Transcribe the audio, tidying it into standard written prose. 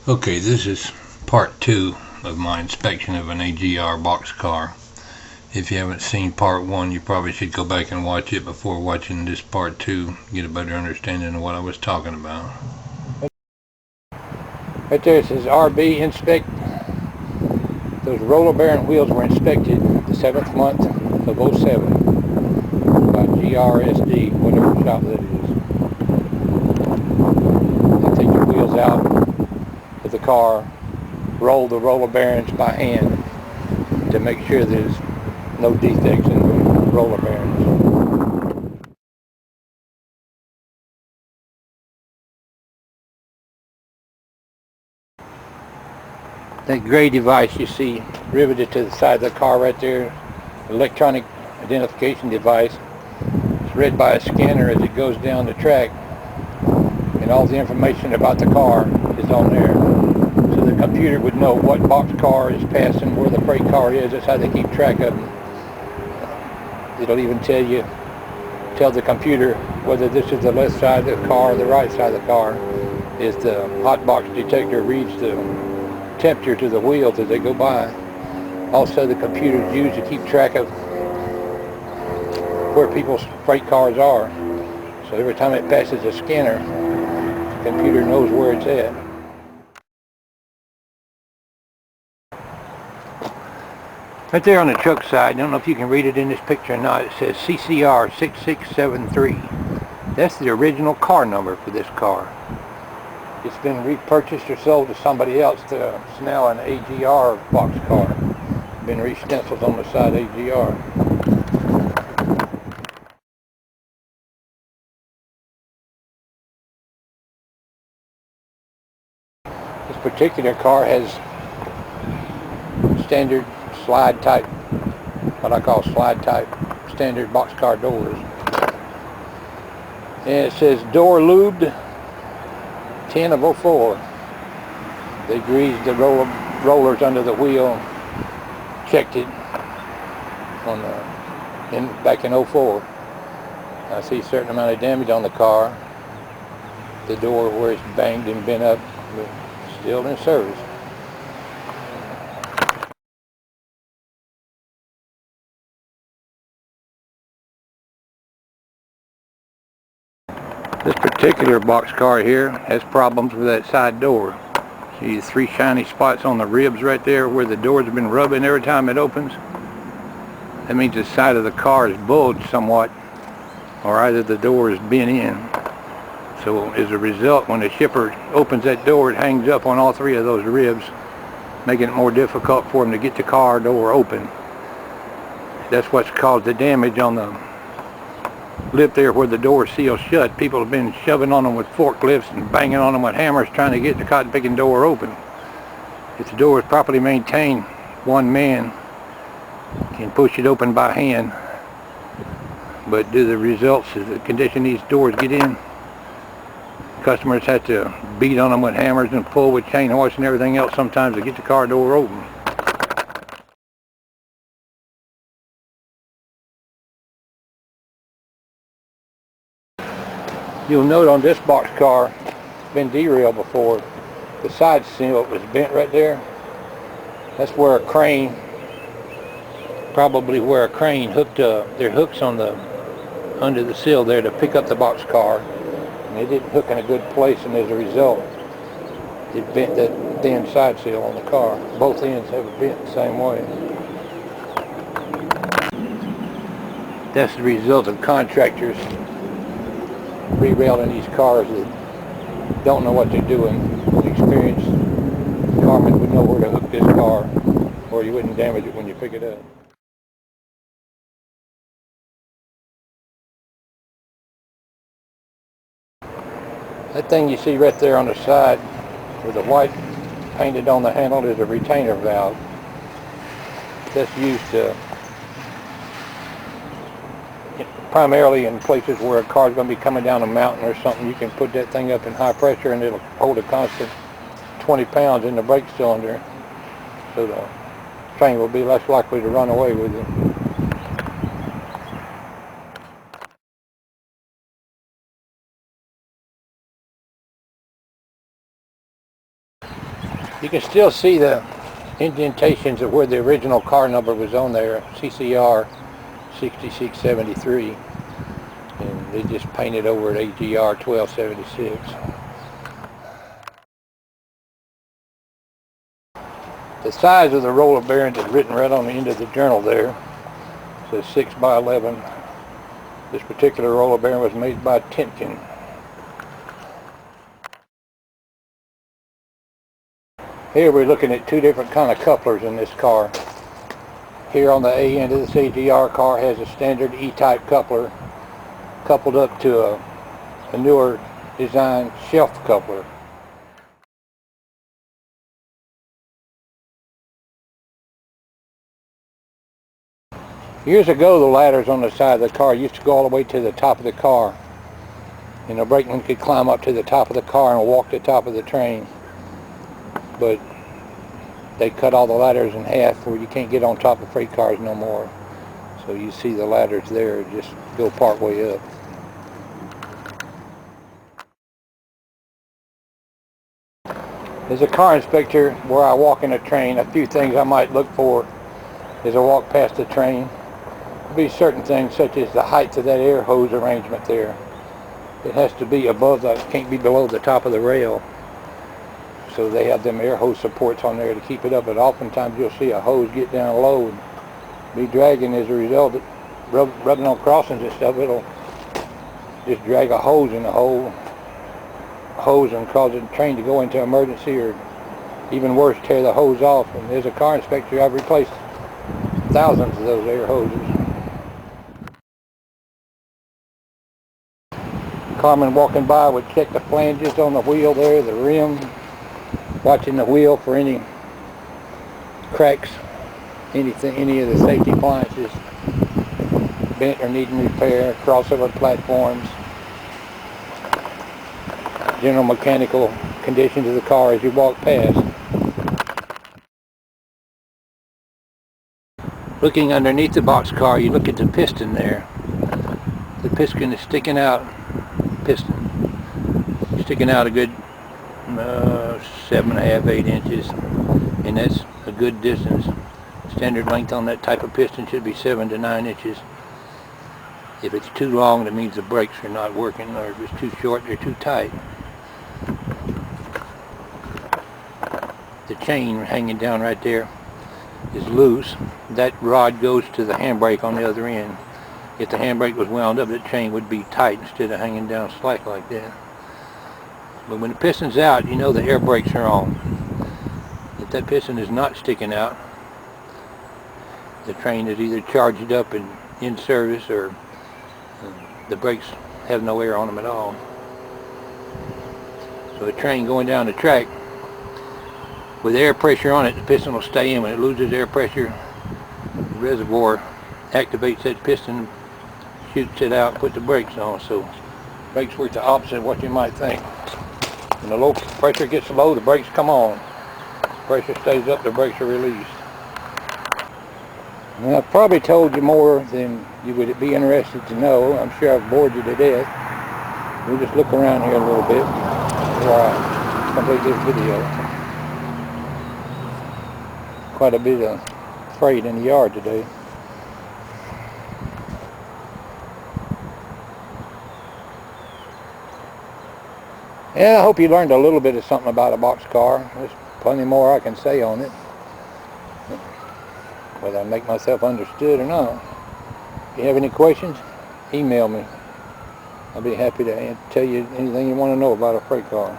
Okay, this is part 2 of my inspection of an AGR boxcar. If you haven't seen part 1, you probably should go back and watch it before watching this part 2, get a better understanding of what I was talking about. Right there it says RB inspect. Those roller bearing wheels were inspected the 7th month of 07 by GRSD, whatever shop that is. They take the wheels out of the car, roll the roller bearings by hand to make sure there's no defects in the roller bearings. That gray device you see riveted to the side of the car right there, electronic identification device, it's read by a scanner as it goes down the track, and all the information about the car is on there. So the computer would know what box car is passing, where the freight car is. That's how they keep track of them. It'll even tell the computer whether this is the left side of the car or the right side of the car. Is the hot box detector reads the temperature to the wheels as they go by. Also, the computer is used to keep track of where people's freight cars are. So every time it passes a scanner, the computer knows where it's at. Right there on the truck side, I don't know if you can read it in this picture or not, it says CCR 6673. That's the original car number for this car. It's been repurchased or sold to somebody else. It's now an AGR box car. Been re-stenciled on the side AGR. This particular car has standard slide type, what I call slide type, standard boxcar doors. And it says door lubed 10 of 04. They greased the rollers under the wheel, checked it on back in 04. I see a certain amount of damage on the car. The door where it's banged and bent up, but still in service. This particular boxcar here has problems with that side door. See 3 shiny spots on the ribs right there where the door's been rubbing every time it opens. That means the side of the car is bulged somewhat, or either the door is bent in. So as a result, when the shipper opens that door, it hangs up on all 3 of those ribs, making it more difficult for him to get the car door open. That's what's caused the damage on the lip there where the door seals shut. People have been shoving on them with forklifts and banging on them with hammers trying to get the cotton picking door open. If the door is properly maintained, one man can push it open by hand. But due to the results of the condition these doors get in, customers have to beat on them with hammers and pull with chain hoists and everything else sometimes to get the car door open. You'll note on this box car, it's been derailed before. The side seal was bent right there. That's where a crane, probably where a crane hooked their hooks on under the sill there to pick up the box car. And they didn't hook in a good place, and as a result, it bent that thin side seal on the car. Both ends have it bent the same way. That's the result of contractors re-railing these cars that don't know what they're doing. Experienced carmen would know where to hook this car, or you wouldn't damage it when you pick it up. That thing you see right there on the side with the white painted on the handle is a retainer valve. That's used primarily in places where a car's going to be coming down a mountain or something. You can put that thing up in high pressure and it'll hold a constant 20 pounds in the brake cylinder, so the train will be less likely to run away with you. You can still see the indentations of where the original car number was on there, CCR 6673, and they just painted over at AGR 1276. The size of the roller bearings is written right on the end of the journal there. It says 6 by 11. This particular roller bearing was made by Timken. Here we're looking at two different kind of couplers in this car. Here on the A end of this AGR car has a standard E-type coupler coupled up to a newer design shelf coupler. Years ago, the ladders on the side of the car used to go all the way to the top of the car, and the brakeman could climb up to the top of the car and walk to the top of the train. But they cut all the ladders in half where you can't get on top of freight cars no more. So you see the ladders there just go part way up. As a car inspector, where I walk in a train, a few things I might look for as I walk past the train. There'll be certain things such as the height of that air hose arrangement there. It has to be above the, can't be below the top of the rail. So they have them air hose supports on there to keep it up, but oftentimes you'll see a hose get down low and be dragging. As a result, rubbing on crossings and stuff, it'll just drag a hose in the whole hose and cause the train to go into emergency, or even worse, tear the hose off. And as a car inspector, I've replaced thousands of those air hoses. Carmen walking by would check the flanges on the wheel there, the rim, watching the wheel for any cracks, anything, any of the safety appliances bent or needing repair, crossover platforms, general mechanical conditions of the car as you walk past. Looking underneath the boxcar, you look at the piston there. The piston is sticking out, sticking out a good 7.5, 8 inches, and that's a good distance. Standard length on that type of piston should be 7 to 9 inches. If it's too long, that means the brakes are not working, or if it's too short, they're too tight. The chain hanging down right there is loose. That rod goes to the handbrake on the other end. If the handbrake was wound up, that chain would be tight instead of hanging down slack like that. But when the piston's out, you know the air brakes are on. If that piston is not sticking out, the train is either charged up and in service, or the brakes have no air on them at all. So a train going down the track with air pressure on it, the piston will stay in. When it loses air pressure, the reservoir activates that piston, shoots it out, and puts the brakes on. So brakes work the opposite of what you might think. When the low pressure gets low, the brakes come on. Pressure stays up, the brakes are released. And I've probably told you more than you would be interested to know. I'm sure I've bored you to death. We'll just look around here a little bit before I complete this video. Quite a bit of freight in the yard today. Yeah, I hope you learned a little bit of something about a boxcar. There's plenty more I can say on it, whether I make myself understood or not. If you have any questions, email me. I'll be happy to tell you anything you want to know about a freight car.